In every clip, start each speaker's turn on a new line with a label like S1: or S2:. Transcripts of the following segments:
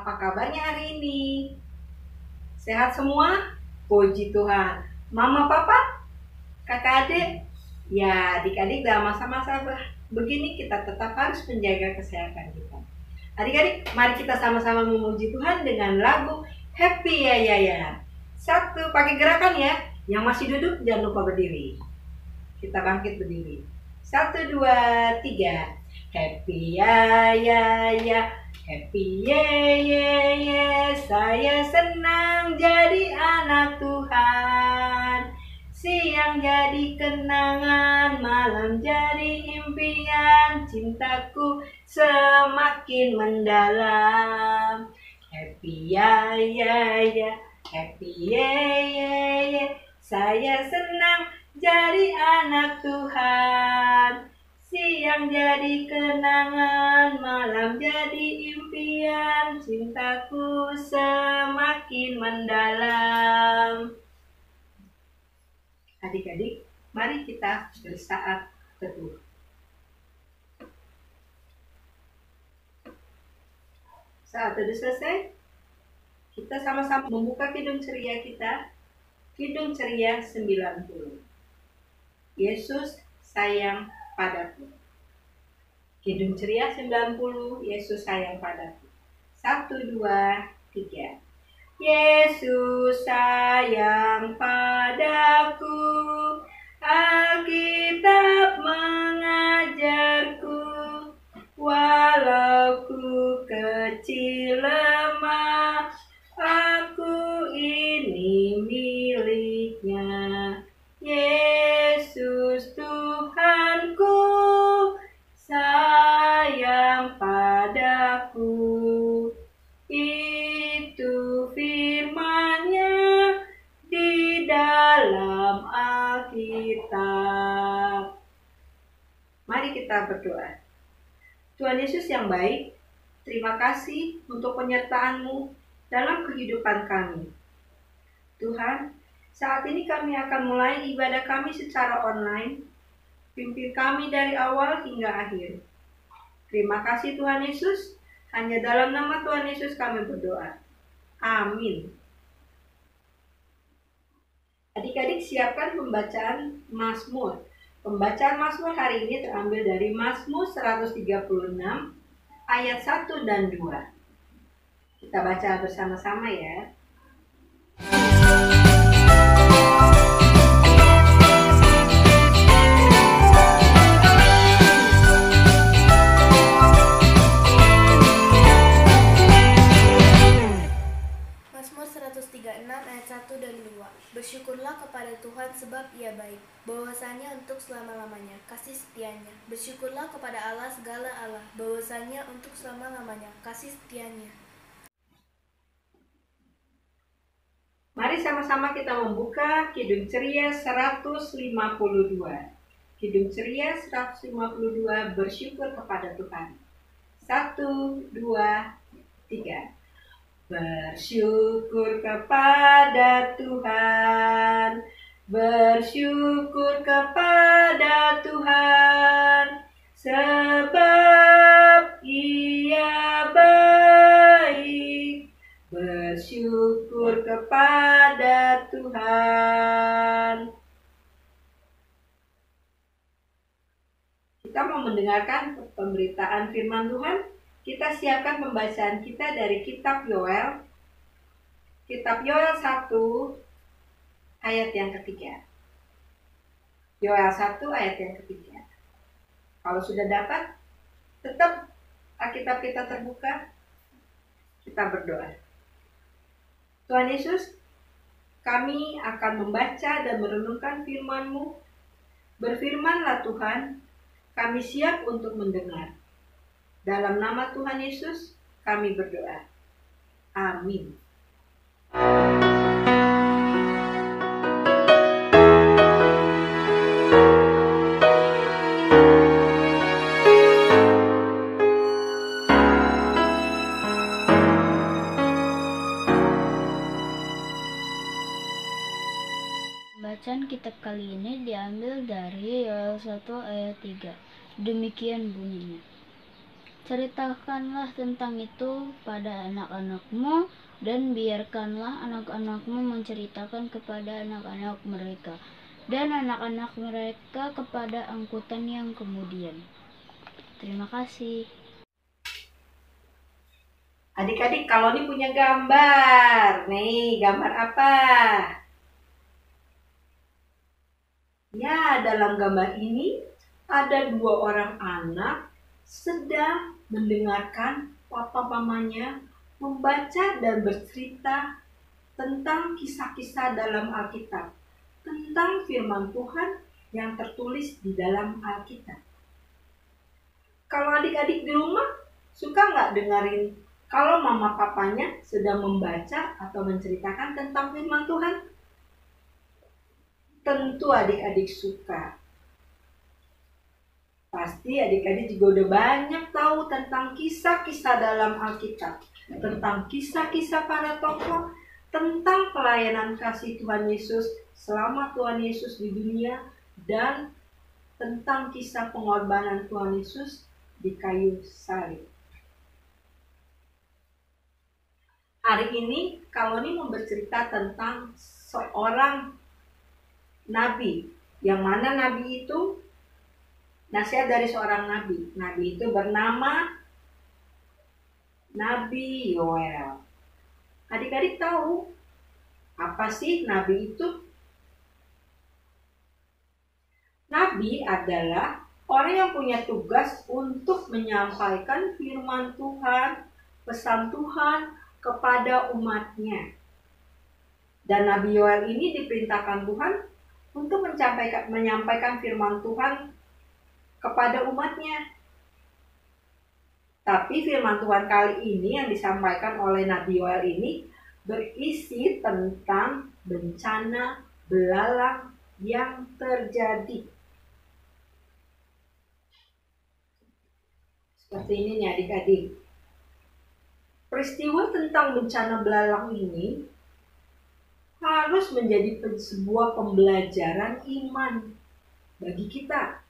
S1: Apa kabarnya hari ini? Sehat semua? Puji Tuhan. Mama, papa, kakak adik? Ya, adik-adik dalam masa-masa begini kita tetap harus menjaga kesehatan kita. Adik-adik, mari kita sama-sama memuji Tuhan dengan lagu Happy Ya Ya Ya. Satu, pakai gerakan ya. Yang masih duduk jangan lupa berdiri. Kita bangkit berdiri. 1, 2, 3. Happy ya ya ya, happy ye ye ye. Saya senang jadi anak Tuhan. Siang jadi kenangan, malam jadi impian. Cintaku semakin mendalam. Happy ya ya ya, happy ye ye ye. Saya senang jadi anak Tuhan. Siang jadi kenangan, malam jadi impian. Cintaku semakin mendalam. Adik-adik, mari kita bersaat teduh. Saat teduh selesai, kita sama-sama membuka kidung ceria kita. Kidung ceria 90. Yesus sayang padaku. Kidung ceria 90, Yesus sayang padaku. 1, 2, 3. Yesus sayang padaku, Alkitab mengajarku, walau ku kecil lemah, aku ini miliknya. Yesus Tuhanku sayang padaku. Itu firman-Nya di dalam Alkitab. Mari kita berdoa. Tuhan Yesus yang baik, terima kasih untuk penyertaan-Mu dalam kehidupan kami. Tuhan, saat ini kami akan mulai ibadah kami secara online. Pimpin kami dari awal hingga akhir. Terima kasih Tuhan Yesus. Hanya dalam nama Tuhan Yesus kami berdoa. Amin. Adik-adik siapkan pembacaan Mazmur. Pembacaan Mazmur hari ini terambil dari Mazmur 136 ayat 1 dan 2. Kita baca bersama-sama ya.
S2: Mazmur 136 ayat 1 dan 2. Bersyukurlah kepada Tuhan sebab Ia baik, bahwasanya untuk selama-lamanya kasih setianya. Bersyukurlah kepada Allah segala Allah, bahwasanya untuk selama-lamanya kasih setianya.
S1: Mari sama-sama kita membuka Kidung Ceria 152. Kidung Ceria 152, bersyukur kepada Tuhan. 1, 2, 3. Bersyukur kepada Tuhan, bersyukur kepada Tuhan, sebab Ia baik. Bersyukur kepada Tuhan. Kita mau mendengarkan pemberitaan firman Tuhan. Kita siapkan pembacaan kita dari kitab Yoel. Kitab Yoel 1 ayat yang ketiga. Yoel 1 ayat yang ketiga. Kalau sudah dapat, tetap Alkitab kita terbuka. Kita berdoa. Tuhan Yesus, kami akan membaca dan merenungkan firman-Mu. Berfirmanlah Tuhan, kami siap untuk mendengar. Dalam nama Tuhan Yesus, kami berdoa. Amin.
S3: Bacaan kitab kali ini diambil dari Yoel 1 ayat 3. Demikian bunyinya. Ceritakanlah tentang itu pada anak-anakmu, dan biarkanlah anak-anakmu menceritakan kepada anak-anak mereka, dan anak-anak mereka kepada angkutan yang kemudian. Terima kasih.
S1: Adik-adik, kalau ini punya gambar. Nih, gambar apa? Ya, dalam gambar ini ada dua orang anak sedang mendengarkan papa mamanya membaca dan bercerita tentang kisah-kisah dalam Alkitab, tentang firman Tuhan yang tertulis di dalam Alkitab. Kalau adik-adik di rumah, suka nggak dengerin kalau mama papanya sedang membaca atau menceritakan tentang firman Tuhan? Tentu adik-adik suka. Pasti adik-adik juga udah banyak tahu tentang kisah-kisah dalam Alkitab, tentang kisah-kisah para tokoh, tentang pelayanan kasih Tuhan Yesus selama Tuhan Yesus di dunia, dan tentang kisah pengorbanan Tuhan Yesus di kayu salib. Hari ini Kaloni mau bercerita tentang seorang nabi. Yang mana nabi itu nasihat dari seorang nabi. Nabi itu bernama Nabi Yoel. Adik-adik tahu apa sih nabi itu? Nabi adalah orang yang punya tugas untuk menyampaikan firman Tuhan, pesan Tuhan kepada umatnya. Dan Nabi Yoel ini diperintahkan Tuhan untuk menyampaikan firman Tuhan kepada umatnya. Tapi firman Tuhan kali ini yang disampaikan oleh Nabi Yoel ini berisi tentang bencana belalang yang terjadi. Seperti ini nih adik-adik. Peristiwa tentang bencana belalang ini harus menjadi sebuah pembelajaran iman bagi kita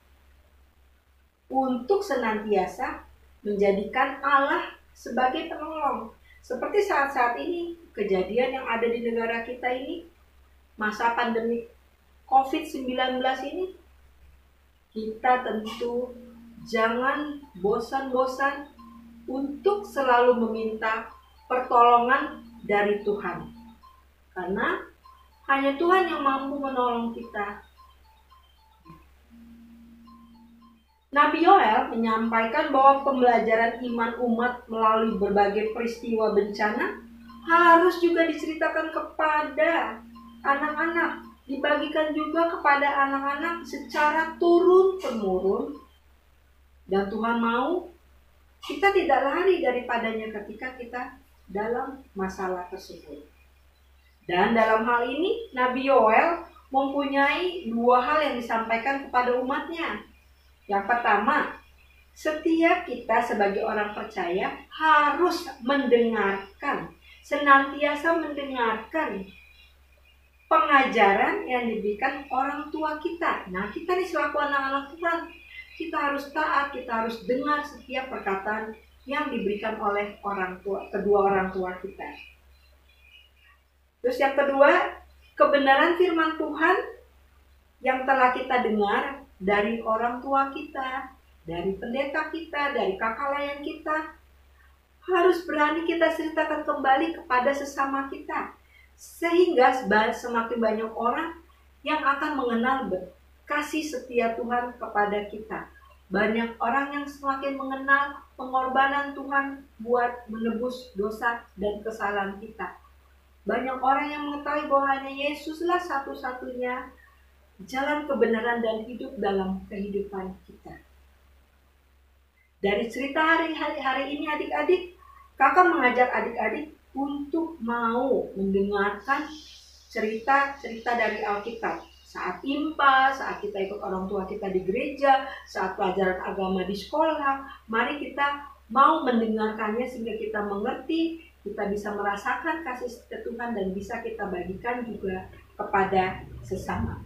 S1: untuk senantiasa menjadikan Allah sebagai penolong. Seperti saat-saat ini, kejadian yang ada di negara kita ini, masa pandemi COVID-19 ini, kita tentu jangan bosan-bosan untuk selalu meminta pertolongan dari Tuhan. Karena hanya Tuhan yang mampu menolong kita. Nabi Yoel menyampaikan bahwa pembelajaran iman umat melalui berbagai peristiwa bencana harus juga diceritakan kepada anak-anak, dibagikan juga kepada anak-anak secara turun-temurun. Dan Tuhan mau kita tidak lari daripadanya ketika kita dalam masalah tersebut. Dan dalam hal ini Nabi Yoel mempunyai dua hal yang disampaikan kepada umatnya. Yang pertama, setiap kita sebagai orang percaya harus mendengarkan, senantiasa mendengarkan pengajaran yang diberikan orang tua kita. Nah, kita nih selaku anak-anak Tuhan, kita harus taat, kita harus dengar setiap perkataan yang diberikan oleh kedua orang tua kita. Terus yang kedua, kebenaran firman Tuhan yang telah kita dengar dari orang tua kita, dari pendeta kita, dari kakak layan kita, harus berani kita ceritakan kembali kepada sesama kita. Sehingga semakin banyak orang yang akan mengenal kasih setia Tuhan kepada kita. Banyak orang yang semakin mengenal pengorbanan Tuhan buat menebus dosa dan kesalahan kita. Banyak orang yang mengetahui bahwa hanya Yesuslah satu-satunya jalan kebenaran dan hidup dalam kehidupan kita. Dari cerita hari ini adik-adik, kakak mengajak adik-adik untuk mau mendengarkan cerita-cerita dari Alkitab. Saat IMPA, saat kita ikut orang tua kita di gereja, saat pelajaran agama di sekolah, mari kita mau mendengarkannya sehingga kita mengerti, kita bisa merasakan kasih setia Tuhan dan bisa kita bagikan juga kepada sesama.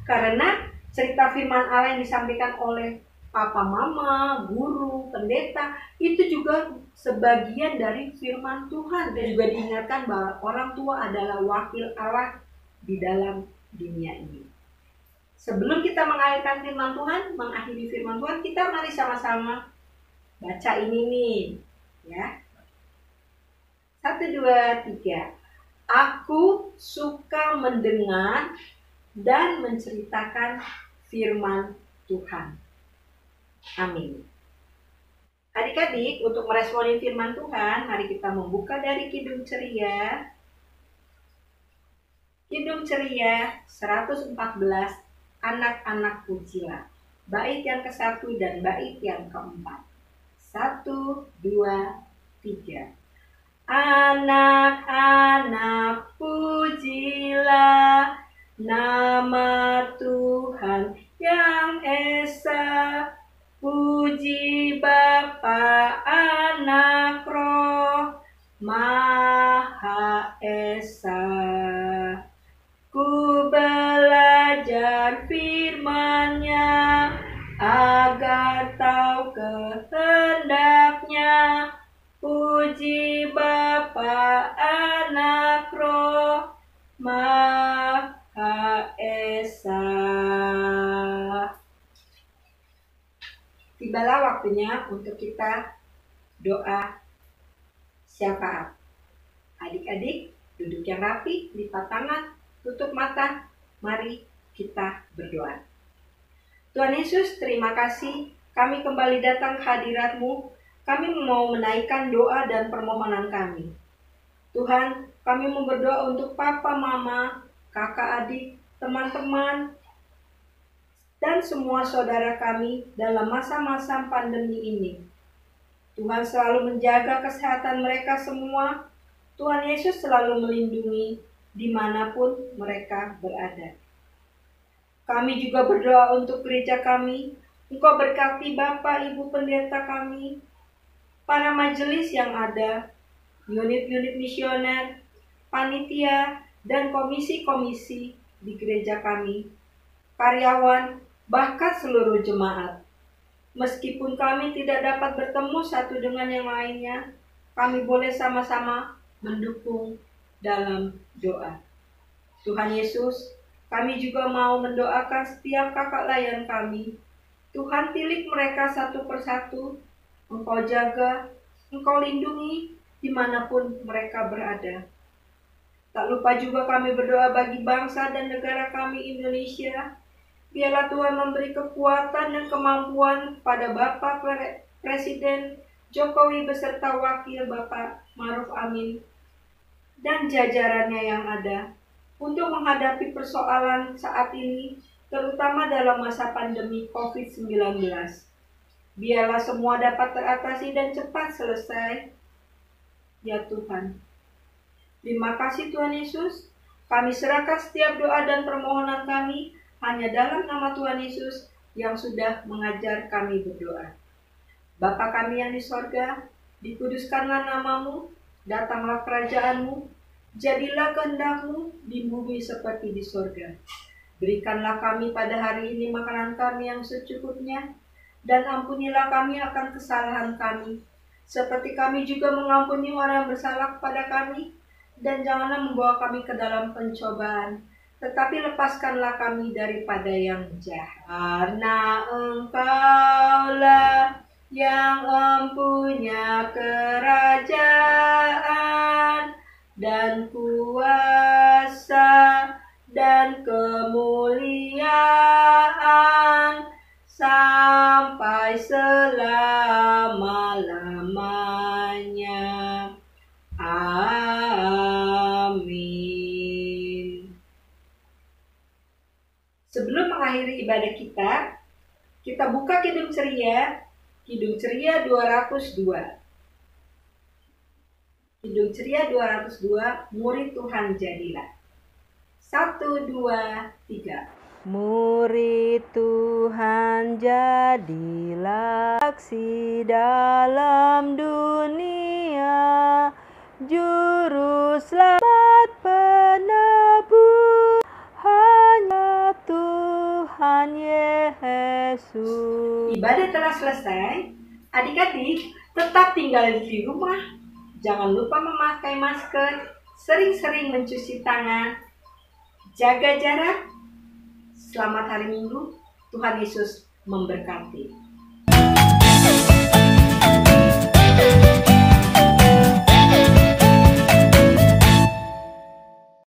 S1: Karena cerita firman Allah yang disampaikan oleh papa mama, guru, pendeta, itu juga sebagian dari firman Tuhan. Dan juga diingatkan bahwa orang tua adalah wakil Allah di dalam dunia ini. Sebelum kita mengakhiri firman Tuhan, kita mari sama-sama baca ini nih, ya. 1, 2, 3. Aku suka mendengar dan menceritakan firman Tuhan. Amin. Adik-adik, untuk meresponi firman Tuhan, mari kita membuka dari Kidung Ceria. Kidung Ceria 114, Anak-anak pujilah. Bait yang ke-1 dan bait yang ke-4. 1, 2, 3. Anak-anak pujilah nama Tuhan yang esa. Puji Bapa, Anak, Roh Maha Esa. Ku belajar firman-Nya agar tahu kehendak-Nya. Puji Bapa, Anak, Roh Maha Esa. Tibalah waktunya untuk kita doa syafaat. Adik-adik, duduk yang rapi, lipat tangan, tutup mata. Mari kita berdoa. Tuhan Yesus, terima kasih. Kami kembali datang ke hadirat-Mu. Kami mau menaikkan doa dan permohonan kami. Tuhan, kami mau berdoa untuk papa, mama, kakak, adik, teman-teman, dan semua saudara kami dalam masa-masa pandemi ini. Tuhan selalu menjaga kesehatan mereka semua. Tuhan Yesus selalu melindungi dimanapun mereka berada. Kami juga berdoa untuk gereja kami. Engkau berkati Bapak, Ibu Pendeta kami, para majelis yang ada, unit-unit misioner, panitia, dan komisi-komisi di gereja kami, karyawan, bahkan seluruh jemaat. Meskipun kami tidak dapat bertemu satu dengan yang lainnya, kami boleh sama-sama mendukung dalam doa. Tuhan Yesus, kami juga mau mendoakan setiap kakak layan kami. Tuhan, pilih mereka satu persatu. Engkau jaga, Engkau lindungi dimanapun mereka berada. Tak lupa juga kami berdoa bagi bangsa dan negara kami Indonesia. Biarlah Tuhan memberi kekuatan dan kemampuan pada Bapak Presiden Jokowi beserta Wakil Bapak Ma'ruf Amin dan jajarannya yang ada untuk menghadapi persoalan saat ini, terutama dalam masa pandemi COVID-19. Biarlah semua dapat teratasi dan cepat selesai. Ya Tuhan. Terima kasih Tuhan Yesus. Kami serahkan setiap doa dan permohonan kami hanya dalam nama Tuhan Yesus yang sudah mengajar kami berdoa. Bapa kami yang di sorga, dikuduskanlah nama-Mu, datanglah kerajaan-Mu, jadilah kehendak-Mu di bumi seperti di sorga. Berikanlah kami pada hari ini makanan kami yang secukupnya, dan ampunilah kami akan kesalahan kami, seperti kami juga mengampuni orang yang bersalah kepada kami, dan janganlah membawa kami ke dalam pencobaan, tetapi lepaskanlah kami daripada yang jahat. Karena Engkaulah yang mempunyai kerajaan dan kuasa dan kemuliaan sampai selama-lamanya. Amin. Sebelum mengakhiri ibadah kita buka Kidung Ceria 202. Kidung Ceria 202, Murid Tuhan Jadilah. 1, 2, 3.
S4: Murid Tuhan jadilah saksi dalam dunia, juru selamat penebus hanya Tuhan Yesus. Yesus.
S1: Ibadah telah selesai. Adik-adik, tetap tinggal di rumah. Jangan lupa memakai masker, sering-sering mencuci tangan, jaga jarak. Selamat hari Minggu. Tuhan Yesus memberkati.